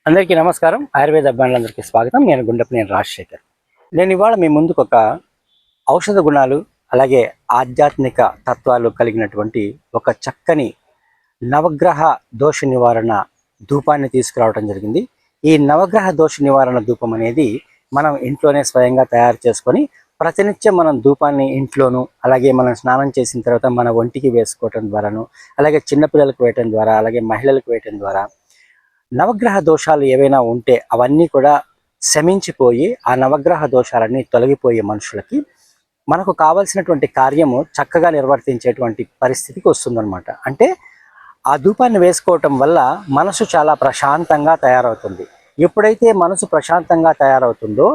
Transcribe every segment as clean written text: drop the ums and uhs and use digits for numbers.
అందరికీ నమస్కారం. ఆయుర్వేద అభిమానులందరికీ స్వాగతం. నేను గుండెపనేని రాజశేఖర్. నేను ఇవాళ మీ ముందుకు ఒక ఔషధ గుణాలు అలాగే ఆధ్యాత్మిక తత్వాలు కలిగినటువంటి ఒక చక్కని నవగ్రహ దోష నివారణ ధూపాన్ని తీసుకురావడం జరిగింది. ఈ నవగ్రహ దోష నివారణ ధూపం అనేది మనం ఇంట్లోనే స్వయంగా తయారు చేసుకొని ప్రతినిత్యం మనం ధూపాన్ని ఇంట్లోనూ అలాగే మనం స్నానం చేసిన తర్వాత మన ఒంటికి వేసుకోవటం ద్వారాను అలాగే చిన్నపిల్లలకు వేయటం ద్వారా అలాగే మహిళలకు వేయటం ద్వారా నవగ్రహ దోషాలు ఏవైనా ఉంటే అవన్నీ కూడా శమించిపోయి ఆ నవగ్రహ దోషాలన్నీ తొలగిపోయే మనుషులకి మనకు కావాల్సినటువంటి కార్యము చక్కగా నిర్వర్తించేటువంటి పరిస్థితికి వస్తుందన్నమాట. అంటే ఆ ధూపాన్ని వేసుకోవటం వల్ల మనసు చాలా ప్రశాంతంగా తయారవుతుంది. ఎప్పుడైతే మనసు ప్రశాంతంగా తయారవుతుందో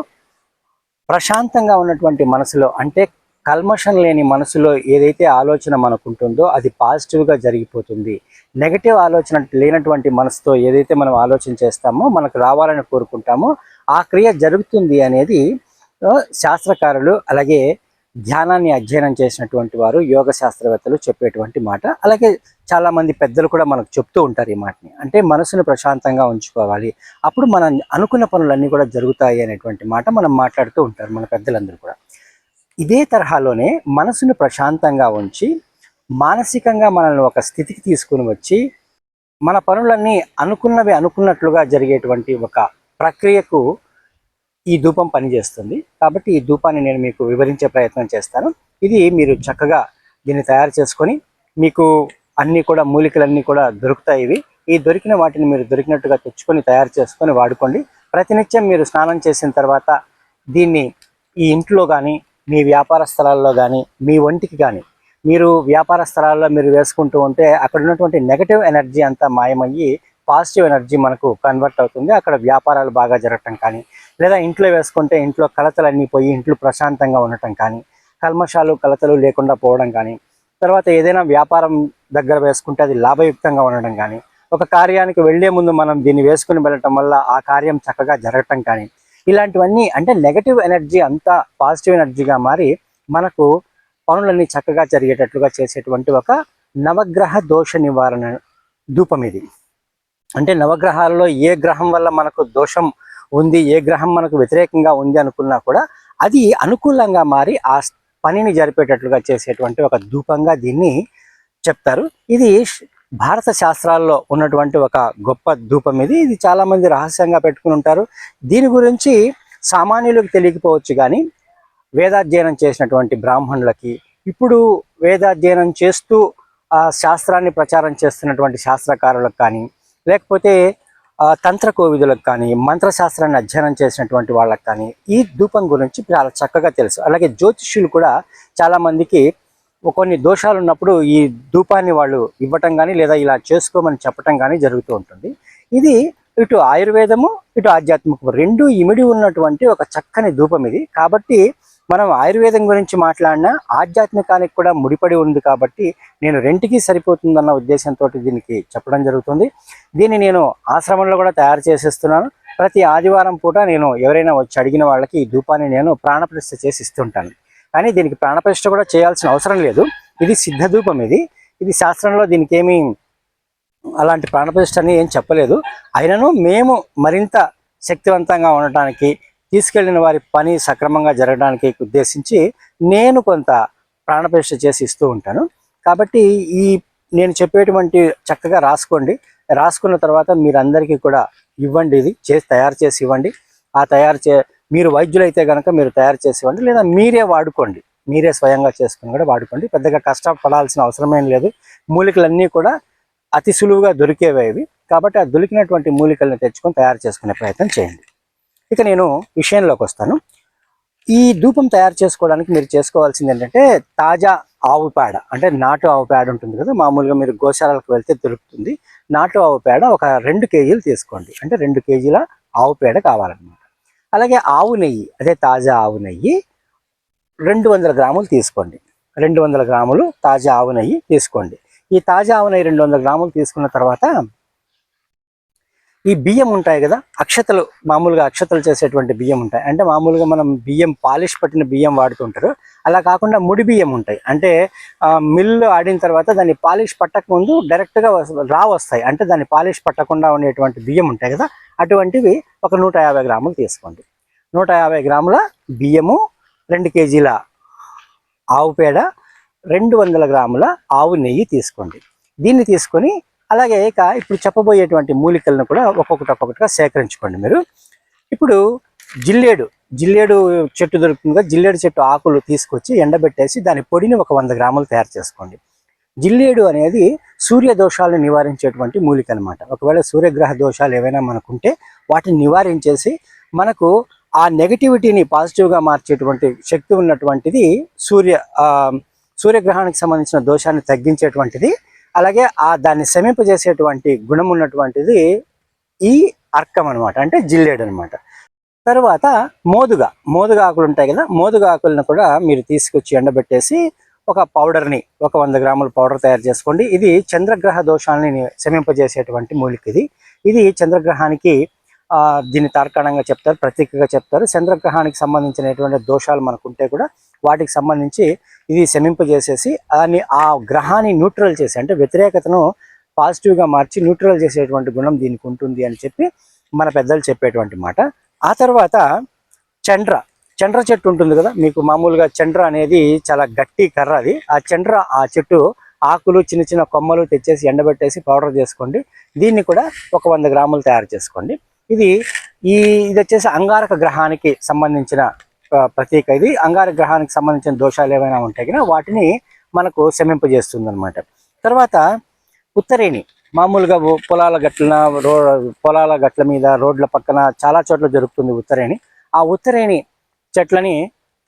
ప్రశాంతంగా ఉన్నటువంటి మనసులో అంటే కల్మషం లేని మనసులో ఏదైతే ఆలోచన మనకుంటుందో అది పాజిటివ్గా జరిగిపోతుంది. నెగటివ్ ఆలోచన లేనటువంటి మనసుతో ఏదైతే మనం ఆలోచన చేస్తామో మనకు రావాలని కోరుకుంటామో ఆ క్రియ జరుగుతుంది అనేది శాస్త్రకారులు అలాగే ధ్యానాన్ని అధ్యయనం చేసినటువంటి వారు యోగ శాస్త్రవేత్తలు చెప్పేటువంటి మాట. అలాగే చాలామంది పెద్దలు కూడా మనకు చెప్తూ ఉంటారు ఈ మాటని. అంటే మనసును ప్రశాంతంగా ఉంచుకోవాలి, అప్పుడు మనం అనుకున్న పనులన్నీ కూడా జరుగుతాయి అనేటువంటి మాట మనం మాట్లాడుతూ ఉంటారు మన పెద్దలందరూ కూడా. ఇదే తరహాలోనే మనసును ప్రశాంతంగా ఉంచి మానసికంగా మనల్ని ఒక స్థితికి తీసుకుని వచ్చి మన పనులన్నీ అనుకున్నవి అనుకున్నట్లుగా జరిగేటువంటి ఒక ప్రక్రియకు ఈ ధూపం పనిచేస్తుంది. కాబట్టి ఈ ధూపాన్ని నేను మీకు వివరించే ప్రయత్నం చేస్తాను. ఇది మీరు చక్కగా దీన్ని తయారు చేసుకొని మీకు అన్నీ కూడా మూలికలన్నీ కూడా దొరుకుతాయి. ఈ దొరికిన వాటిని మీరు దొరికినట్టుగా తెచ్చుకొని తయారు చేసుకొని వాడుకోండి. ప్రతినిత్యం మీరు స్నానం చేసిన తర్వాత దీన్ని ఈ ఇంట్లో కానీ మీ వ్యాపార స్థలాల్లో కానీ మీ ఒంటికి కానీ మీరు వ్యాపార స్థలాల్లో మీరు వేసుకుంటూ ఉంటే అక్కడ ఉన్నటువంటి నెగటివ్ ఎనర్జీ అంతా మాయమయ్యి పాజిటివ్ ఎనర్జీ మనకు కన్వర్ట్ అవుతుంది. అక్కడ వ్యాపారాలు బాగా జరగటం కానీ లేదా ఇంట్లో వేసుకుంటే ఇంట్లో కలతలన్నీ పోయి ఇంట్లో ప్రశాంతంగా ఉండటం కానీ కల్మషాలు కలతలు లేకుండా పోవడం కానీ తర్వాత ఏదైనా వ్యాపారం దగ్గర వేసుకుంటే అది లాభయుక్తంగా ఉండడం కానీ ఒక కార్యానికి వెళ్లే ముందు మనం దీన్ని వేసుకుని వెళ్ళటం వల్ల ఆ కార్యం చక్కగా జరగటం కానీ ఇలాంటివన్నీ అంటే నెగటివ్ ఎనర్జీ అంతా పాజిటివ్ ఎనర్జీగా మారి మనకు పనులన్నీ చక్కగా జరిగేటట్లుగా చేసేటువంటి ఒక నవగ్రహ దోష నివారణ ధూపం ఇది. అంటే నవగ్రహాలలో ఏ గ్రహం వల్ల మనకు దోషం ఉంది, ఏ గ్రహం మనకు వ్యతిరేకంగా ఉంది అనుకున్నా కూడా అది అనుకూలంగా మారి ఆ పనిని జరిపేటట్లుగా చేసేటువంటి ఒక ధూపంగా దీన్ని చెప్తారు. ఇది భారత శాస్త్రాల్లో ఉన్నటువంటి ఒక గొప్ప ధూపం ఇది. ఇది చాలామంది రహస్యంగా పెట్టుకుని ఉంటారు. దీని గురించి సామాన్యులకు తెలియకపోవచ్చు, కానీ వేదాధ్యయనం చేసినటువంటి బ్రాహ్మణులకి ఇప్పుడు వేదాధ్యయనం చేస్తూ ఆ శాస్త్రాన్ని ప్రచారం చేస్తున్నటువంటి శాస్త్రకారులకు కానీ లేకపోతే తంత్ర కోవిదులకు కానీ మంత్రశాస్త్రాన్ని అధ్యయనం చేసినటువంటి వాళ్ళకి కానీ ఈ ధూపం గురించి చాలా చక్కగా తెలుసు. అలాగే జ్యోతిష్యులు కూడా చాలామందికి కొన్ని దోషాలు ఉన్నప్పుడు ఈ ధూపాన్ని వాళ్ళు ఇవ్వటం కానీ లేదా ఇలా చేసుకోమని చెప్పటం కానీ జరుగుతూ ఉంటుంది. ఇది ఇటు ఆయుర్వేదము ఇటు ఆధ్యాత్మికము రెండు ఇమిడి ఉన్నటువంటి ఒక చక్కని ధూపం ఇది. కాబట్టి మనం ఆయుర్వేదం గురించి మాట్లాడినా ఆధ్యాత్మికానికి కూడా ముడిపడి ఉంది కాబట్టి నేను రెంటికి సరిపోతుందన్న ఉద్దేశంతో దీనికి చెప్పడం జరుగుతుంది. దీన్ని నేను ఆశ్రమంలో కూడా తయారు చేసేస్తున్నాను. ప్రతి ఆదివారం పూట నేను ఎవరైనా వచ్చి అడిగిన వాళ్ళకి ఈ ధూపాన్ని నేను ప్రాణప్రతిష్ఠ చేసి ఇస్తుంటాను. కానీ దీనికి ప్రాణప్రతిష్ఠ కూడా చేయాల్సిన అవసరం లేదు. ఇది సిద్ధ ధూపం. ఇది శాస్త్రంలో దీనికి ఏమీ అలాంటి ప్రాణప్రతిష్ఠ అని ఏం చెప్పలేదు. అయినను మేము మరింత శక్తివంతంగా ఉండటానికి తీసుకెళ్లిన వారి పని సక్రమంగా జరగడానికి ఉద్దేశించి నేను కొంత ప్రాణప్రతిష్ఠ చేసి ఇస్తూ ఉంటాను. కాబట్టి ఈ నేను చెప్పేటువంటి చక్కగా రాసుకోండి. రాసుకున్న తర్వాత మీరందరికీ కూడా ఇవ్వండి. ఇది తయారు చేసి ఇవ్వండి. మీరు వైద్యులైతే కనుక మీరు తయారు చేసి ఇవ్వండి, లేదా మీరే వాడుకోండి. మీరే స్వయంగా చేసుకుని కూడా వాడుకోండి. పెద్దగా కష్టపడాల్సిన అవసరమేం లేదు. మూలికలన్నీ కూడా అతి సులువుగా దొరికేవి. కాబట్టి ఆ దొరికినటువంటి మూలికలను తెచ్చుకొని తయారు చేసుకునే ప్రయత్నం చేయండి. ఇక నేను విషయంలోకి వస్తాను. ఈ ధూపం తయారు చేసుకోవడానికి మీరు చేసుకోవాల్సింది ఏంటంటే తాజా ఆవు పేడ, అంటే నాటు ఆవు పేడ ఉంటుంది కదా, మామూలుగా మీరు గోశాలకు వెళ్తే దొరుకుతుంది. నాటు ఆవు పేడ ఒక 2 కేజీలు తీసుకోండి. అంటే 2 కేజీల ఆవు పేడ కావాలన్నమాట. అలాగే ఆవు నెయ్యి, అదే తాజా ఆవు నెయ్యి 200 గ్రాములు తీసుకోండి. 200 గ్రాములు తాజా ఆవు నెయ్యి తీసుకోండి. ఈ తాజా ఆవు నెయ్యి 200 గ్రాములు తీసుకున్న తర్వాత ఈ బియ్యం ఉంటాయి కదా, అక్షతలు, మామూలుగా అక్షతలు చేసేటువంటి బియ్యం ఉంటాయి. అంటే మామూలుగా మనం బియ్యం పాలిష్ పట్టిన బియ్యం వాడుతుంటారు. అలా కాకుండా ముడి బియ్యం ఉంటాయి. అంటే మిల్లు ఆడిన తర్వాత దాన్ని పాలిష్ పట్టక ముందు డైరెక్ట్గా వస్తాయి. అంటే దాన్ని పాలిష్ పట్టకుండా ఉండేటువంటి బియ్యం ఉంటాయి కదా, అటువంటివి ఒక 150 గ్రాములు తీసుకోండి. 150 గ్రాముల బియ్యము, 2 కేజీల ఆవు పేడ, 200 గ్రాముల ఆవు నెయ్యి తీసుకోండి. దీన్ని తీసుకొని అలాగే ఇప్పుడు చెప్పబోయేటువంటి మూలికలను కూడా ఒక్కొక్కటిగా సేకరించుకోండి మీరు. ఇప్పుడు జిల్లేడు చెట్టు దొరుకుతుందిగా, జిల్లేడు చెట్టు ఆకులు తీసుకొచ్చి ఎండబెట్టేసి దాని పొడిని ఒక 100 గ్రాములు తయారు చేసుకోండి. జిల్లేడు అనేది సూర్య దోషాలను నివారించేటువంటి మూలిక అనమాట. ఒకవేళ సూర్యగ్రహ దోషాలు ఏవైనా మనకుంటే వాటిని నివారించేసి మనకు ఆ నెగటివిటీని పాజిటివ్గా మార్చేటువంటి శక్తి ఉన్నటువంటిది సూర్యగ్రహానికి సంబంధించిన దోషాన్ని తగ్గించేటువంటిది, అలాగే దాన్ని శమింపజేసేటువంటి గుణం ఉన్నటువంటిది ఈ అర్కం అనమాట, అంటే జిల్లేడు అనమాట. తర్వాత మోదుగా ఆకులు ఉంటాయి కదా, మోదుగా ఆకులను కూడా మీరు తీసుకొచ్చి ఎండబెట్టేసి ఒక పౌడర్ని, ఒక 100 గ్రాముల పౌడర్ తయారు చేసుకోండి. ఇది చంద్రగ్రహ దోషాలని శమింపజేసేటువంటి మూలిక. ఇది చంద్రగ్రహానికి దీన్ని తార్కాణంగా చెప్తారు, ప్రతీకగా చెప్తారు. చంద్రగ్రహానికి సంబంధించినటువంటి దోషాలు మనకుంటే కూడా వాటికి సంబంధించి ఇది శమింపజేసేసి ఆ గ్రహాన్ని న్యూట్రల్ చేసి, అంటే వ్యతిరేకతను పాజిటివ్గా మార్చి న్యూట్రల్ చేసేటువంటి గుణం దీనికి ఉంటుంది అని చెప్పి మన పెద్దలు చెప్పేటువంటి మాట. ఆ తర్వాత చండ్ర చెట్టు ఉంటుంది కదా మీకు. మామూలుగా చండ్ర అనేది చాలా గట్టి కర్ర. అది ఆ చెట్టు ఆకులు, చిన్న చిన్న కొమ్మలు తెచ్చేసి ఎండబెట్టేసి పౌడర్ చేసుకోండి. దీన్ని కూడా ఒక 100 గ్రాములు తయారు చేసుకోండి. ఇది వచ్చేసి అంగారక గ్రహానికి సంబంధించిన ప్రతీక. ఇది అంగారక గ్రహానికి సంబంధించిన దోషాలు ఏమైనా ఉంటాయి కదా వాటిని మనకు శమింపజేస్తుంది అనమాట. తర్వాత ఉత్తరేణి, మామూలుగా పొలాల గట్ల మీద, రోడ్ల పక్కన చాలా చోట్ల జరుగుతుంది ఉత్తరేణి. ఆ ఉత్తరేణి చెట్లని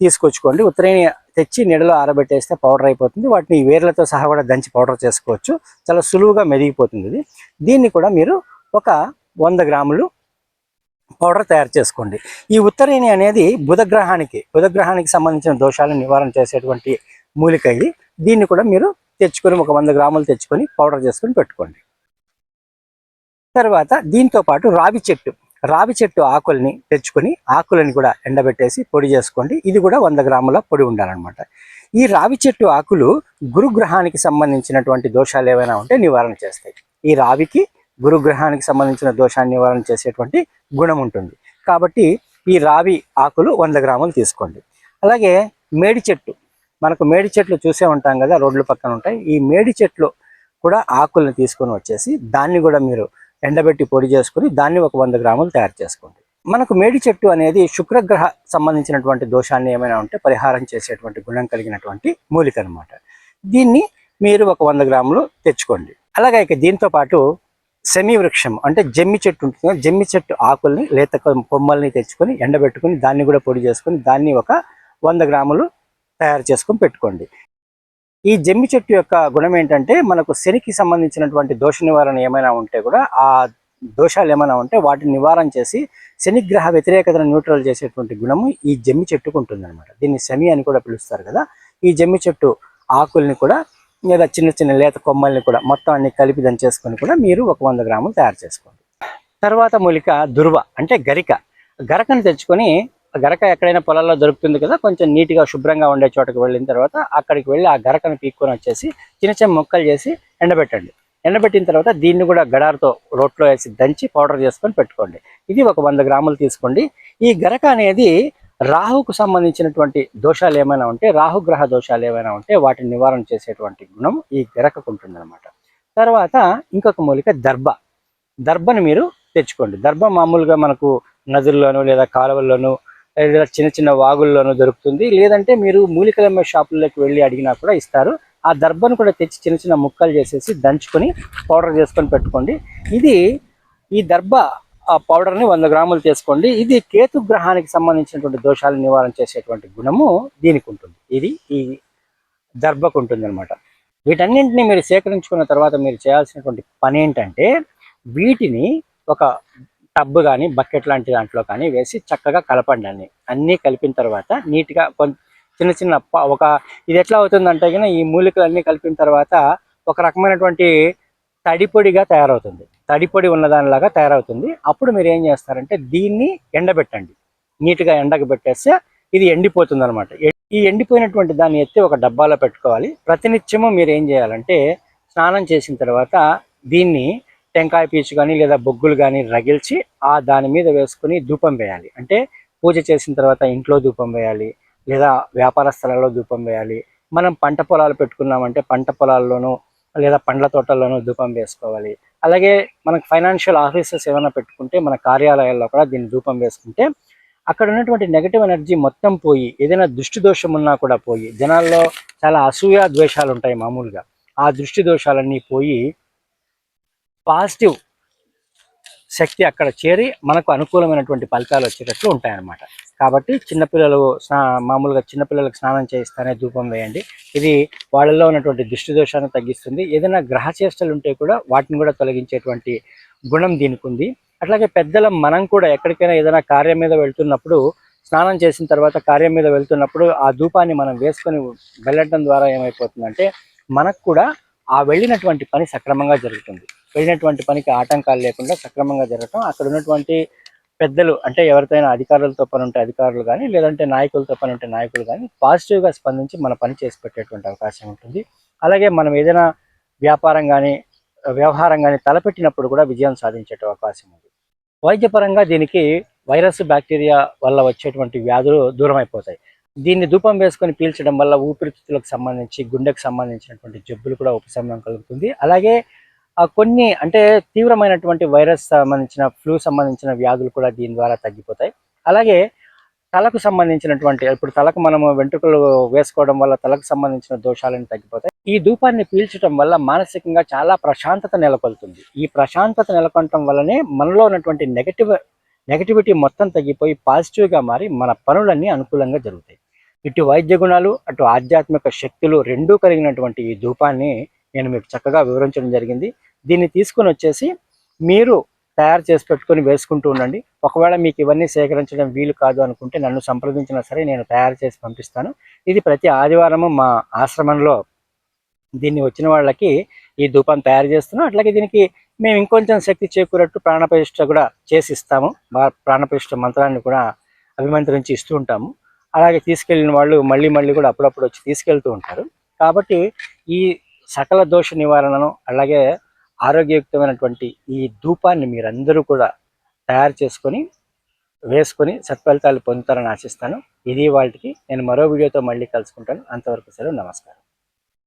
తీసుకొచ్చుకోండి. ఉత్తరేణి తెచ్చి నీడలో ఆరబెట్టేస్తే పౌడర్ అయిపోతుంది. వాటిని వేర్లతో సహా కూడా దంచి పౌడర్ చేసుకోవచ్చు. చాలా సులువుగా మెదిగిపోతుంది. దీన్ని కూడా మీరు ఒక 100 గ్రాములు పౌడర్ తయారు చేసుకోండి. ఈ ఉత్తరేణి అనేది బుధగ్రహానికి సంబంధించిన దోషాలను నివారణ చేసేటువంటి మూలిక. దీన్ని కూడా మీరు తెచ్చుకొని ఒక 100 గ్రాములు తెచ్చుకొని పౌడర్ చేసుకొని పెట్టుకోండి. తర్వాత దీంతో పాటు రావి చెట్టు ఆకుల్ని తెచ్చుకొని ఆకులని కూడా ఎండబెట్టేసి పొడి చేసుకోండి. ఇది కూడా 100 గ్రాముల పొడి ఉండాలన్నమాట. ఈ రావి చెట్టు ఆకులు గురుగ్రహానికి సంబంధించినటువంటి దోషాలు ఏవైనా ఉంటే నివారణ చేస్తాయి. ఈ రావికి గురుగ్రహానికి సంబంధించిన దోషాన్ని నివారణ చేసేటువంటి గుణం ఉంటుంది. కాబట్టి ఈ రావి ఆకులు 100 గ్రాములు తీసుకోండి. అలాగే మనకు మేడి చెట్లు చూసే ఉంటాం కదా, రోడ్ల పక్కన ఉంటాయి. ఈ మేడి చెట్లు కూడా ఆకుల్ని తీసుకొని వచ్చేసి దాన్ని కూడా మీరు ఎండబెట్టి పొడి చేసుకుని దాన్ని ఒక 100 గ్రాములు తయారు చేసుకోండి. మనకు మేడి చెట్టు అనేది శుక్రగ్రహ సంబంధించినటువంటి దోషాన్ని ఏమైనా ఉంటే పరిహారం చేసేటువంటి గుణం కలిగినటువంటి మూలిక అనమాట. దీన్ని మీరు ఒక 100 గ్రాములు తెచ్చుకోండి. అలాగే దీంతో పాటు సెమీ వృక్షం అంటే జమ్మి చెట్టు ఉంటుంది. జమ్మి చెట్టు ఆకుల్ని, లేత కొమ్మల్ని తెచ్చుకొని ఎండబెట్టుకుని దాన్ని కూడా పొడి చేసుకొని దాన్ని ఒక 100 గ్రాములు తయారు చేసుకొని పెట్టుకోండి. ఈ జమ్మి చెట్టు యొక్క గుణం ఏంటంటే మనకు శనికి సంబంధించినటువంటి దోష నివారణ ఏమైనా ఉంటే కూడా, ఆ దోషాలు ఏమైనా ఉంటే వాటిని నివారణ చేసి శనిగ్రహ వ్యతిరేకతను న్యూట్రల్ చేసేటువంటి గుణము ఈ జమ్మి చెట్టుకు ఉంటుంది అనమాట. దీన్ని శమి అని కూడా పిలుస్తారు కదా. ఈ జమ్మి చెట్టు ఆకుల్ని కూడా లేదా చిన్న చిన్న లేత కొమ్మల్ని కూడా మొత్తం అన్ని కలిపి దంచేసుకొని కూడా మీరు ఒక 100 గ్రాములు తయారు చేసుకోండి. తర్వాత మూలిక దుర్వ అంటే గరకను తెచ్చుకొని, గరక ఎక్కడైనా పొలాల్లో దొరుకుతుంది కదా, కొంచెం నీట్గా శుభ్రంగా ఉండే చోటకి వెళ్ళిన తర్వాత అక్కడికి వెళ్ళి ఆ గరకను పీక్కొని వచ్చేసి చిన్న చిన్న ముక్కలు చేసి ఎండబెట్టండి. ఎండబెట్టిన తర్వాత దీన్ని కూడా గడార్తో రోట్లో వేసి దంచి పౌడర్ చేసుకొని పెట్టుకోండి. ఇది ఒక 100 గ్రాములు తీసుకోండి. ఈ గరక అనేది రాహుకు సంబంధించినటువంటి దోషాలు ఏమైనా ఉంటే, రాహుగ్రహ దోషాలు ఏమైనా ఉంటే వాటిని నివారణ చేసేటువంటి గుణం ఈ గరకకు ఉంటుంది అనమాట. తర్వాత ఇంకొక మూలిక దర్భని మీరు తెచ్చుకోండి. దర్భ మామూలుగా మనకు నదుల్లోనూ లేదా కాలువల్లోనూ లేదా చిన్న చిన్న వాగుల్లోనూ దొరుకుతుంది. లేదంటే మీరు మూలికలమ్మే షాపుల్లోకి వెళ్ళి అడిగినా కూడా ఇస్తారు. ఆ దర్భను కూడా తెచ్చి చిన్న చిన్న ముక్కలు చేసేసి దంచుకొని పౌడర్ చేసుకొని పెట్టుకోండి. ఈ దర్భ పౌడర్ని 100 గ్రాములు చేసుకోండి. ఇది కేతు గ్రహానికి సంబంధించినటువంటి దోషాలను నివారణ చేసేటువంటి గుణము దీనికి ఉంటుంది. ఇది ఈ దర్భకు ఉంటుంది అనమాట. వీటన్నింటినీ మీరు సేకరించుకున్న తర్వాత మీరు చేయాల్సినటువంటి పని ఏంటంటే, వీటిని ఒక టబ్ కానీ బకెట్ లాంటి దాంట్లో కానీ వేసి చక్కగా కలపండి. అన్నీ కలిపిన తర్వాత నీట్గా చిన్న చిన్న ఇది ఎట్లా అవుతుందంటే కనుక, ఈ మూలికలన్నీ కలిపిన తర్వాత ఒక రకమైనటువంటి తడిపొడిగా తయారవుతుంది. తడిపొడి ఉన్నదానిలాగా తయారవుతుంది. అప్పుడు మీరు ఏం చేస్తారంటే దీన్ని ఎండబెట్టండి. నీట్గా ఎండకు పెట్టేస్తే ఇది ఎండిపోతుంది అనమాట. ఈ ఎండిపోయినటువంటి దాన్ని ఎత్తి ఒక డబ్బాలో పెట్టుకోవాలి. ప్రతినిత్యము మీరు ఏం చేయాలంటే స్నానం చేసిన తర్వాత దీన్ని టెంకాయ పీచు కానీ లేదా బొగ్గులు కానీ రగిల్చి దాని మీద వేసుకొని ధూపం వేయాలి. అంటే పూజ చేసిన తర్వాత ఇంట్లో ధూపం వేయాలి, లేదా వ్యాపార స్థలాల్లో ధూపం వేయాలి. మనం పంట పొలాలు పెట్టుకున్నామంటే పంట పొలాల్లోనూ లేదా పండ్ల తోటల్లోనూ ధూపం వేసుకోవాలి. అలాగే మనకు ఫైనాన్షియల్ ఆఫీసెస్ ఏమైనా పెట్టుకుంటే మన కార్యాలయాల్లో కూడా దీన్ని ధూపం వేసుకుంటే అక్కడ ఉన్నటువంటి నెగటివ్ ఎనర్జీ మొత్తం పోయి, ఏదైనా దృష్టి దోషం ఉన్నా కూడా పోయి, జనాల్లో చాలా అసూయ ద్వేషాలు ఉంటాయి మామూలుగా, ఆ దృష్టి దోషాలన్నీ పోయి పాజిటివ్ శక్తి అక్కడ చేరి మనకు అనుకూలమైనటువంటి ఫలితాలు వచ్చేటట్లు ఉంటాయన్నమాట. కాబట్టి చిన్నపిల్లలు మామూలుగా చిన్నపిల్లలకు స్నానం చేయిస్తానే ధూపం వేయండి. ఇది వాళ్ళల్లో ఉన్నటువంటి దృష్టి దోషాన్ని తగ్గిస్తుంది. ఏదైనా గ్రహ చేష్టలు ఉంటే కూడా వాటిని కూడా తొలగించేటువంటి గుణం దీనికి ఉంది. అట్లాగే పెద్దల మనం కూడా ఎక్కడికైనా ఏదైనా కార్యం మీద వెళ్తున్నప్పుడు, స్నానం చేసిన తర్వాత కార్యం మీద వెళ్తున్నప్పుడు ఆ ధూపాన్ని మనం వేసుకొని వెళ్ళడం ద్వారా ఏమైపోతుందంటే మనకు కూడా ఆ వెళ్ళినటువంటి పని సక్రమంగా జరుగుతుంది. వెళ్ళినటువంటి పనికి ఆటంకాలు లేకుండా సక్రమంగా జరగటం, అక్కడ ఉన్నటువంటి పెద్దలు అంటే ఎవరితోనైనా అధికారులతో పని ఉంటే అధికారులు కానీ, లేదంటే నాయకులతో పని ఉంటే నాయకులు కానీ పాజిటివ్గా స్పందించి మన పని చేసి పెట్టేటువంటి అవకాశం ఉంటుంది. అలాగే మనం ఏదైనా వ్యాపారం కానీ వ్యవహారం కానీ తలపెట్టినప్పుడు కూడా విజయం సాధించే అవకాశం ఉంది. వైద్యపరంగా దీనికి వైరస్ బ్యాక్టీరియా వల్ల వచ్చేటువంటి వ్యాధులు దూరం అయిపోతాయి. దీన్ని ధూపం వేసుకొని పీల్చడం వల్ల ఊపిరితిత్తులకు సంబంధించి, గుండెకు సంబంధించినటువంటి జబ్బులు కూడా ఉపశమనం కలుగుతుంది. అలాగే కొన్ని అంటే తీవ్రమైనటువంటి వైరస్ సంబంధించిన, ఫ్లూ సంబంధించిన వ్యాధులు కూడా దీని ద్వారా తగ్గిపోతాయి. అలాగే తలకు సంబంధించినటువంటి, ఇప్పుడు తలకు మనము వెంట్రుకలు వేసుకోవడం వల్ల తలకు సంబంధించిన దోషాలను తగ్గిపోతాయి. ఈ ధూపాన్ని పీల్చడం వల్ల మానసికంగా చాలా ప్రశాంతత నెలకొల్తుంది. ఈ ప్రశాంతత నెలకొనటం వల్లనే మనలో ఉన్నటువంటి నెగటివిటీ మొత్తం తగ్గిపోయి పాజిటివ్గా మారి మన పనులన్నీ అనుకూలంగా జరుగుతాయి. ఇటు వైద్య గుణాలు, అటు ఆధ్యాత్మిక శక్తులు రెండూ కలిగినటువంటి ఈ ధూపాన్ని నేను మీకు చక్కగా వివరించడం జరిగింది. దీన్ని తీసుకొని వచ్చేసి మీరు తయారు చేసి పెట్టుకొని వేసుకుంటూ ఉండండి. ఒకవేళ మీకు ఇవన్నీ సేకరించడం వీలు కాదు అనుకుంటే నన్ను సంప్రదించినా సరే నేను తయారు చేసి పంపిస్తాను. ఇది ప్రతి ఆదివారము మా ఆశ్రమంలో దీన్ని వచ్చిన వాళ్ళకి ఈ ధూపం తయారు చేస్తున్నాం. అట్లాగే దీనికి మేము ఇంకొంచెం శక్తి చేకూరట్టు ప్రాణప్రతిష్ఠ కూడా చేసి ఇస్తాము. ప్రాణప్రతిష్ఠ మంత్రాన్ని కూడా అభిమంత్రించి ఇస్తూ ఉంటాము. అలాగే తీసుకెళ్ళిన వాళ్ళు మళ్ళీ మళ్ళీ కూడా అప్పుడప్పుడు వచ్చి తీసుకెళ్తూ ఉంటారు. కాబట్టి ఈ సకల దోష నివారణను, అలాగే ఆరోగ్యయుక్తమైనటువంటి ఈ ధూపాన్ని మీరందరూ కూడా తయారు చేసుకొని వేసుకొని సత్ఫలితాలు పొందుతారని ఆశిస్తాను. ఇది వాళ్ళకి నేను మరో వీడియోతో మళ్ళీ కలుసుకుంటాను. అంతవరకు సెలవు, నమస్కారం.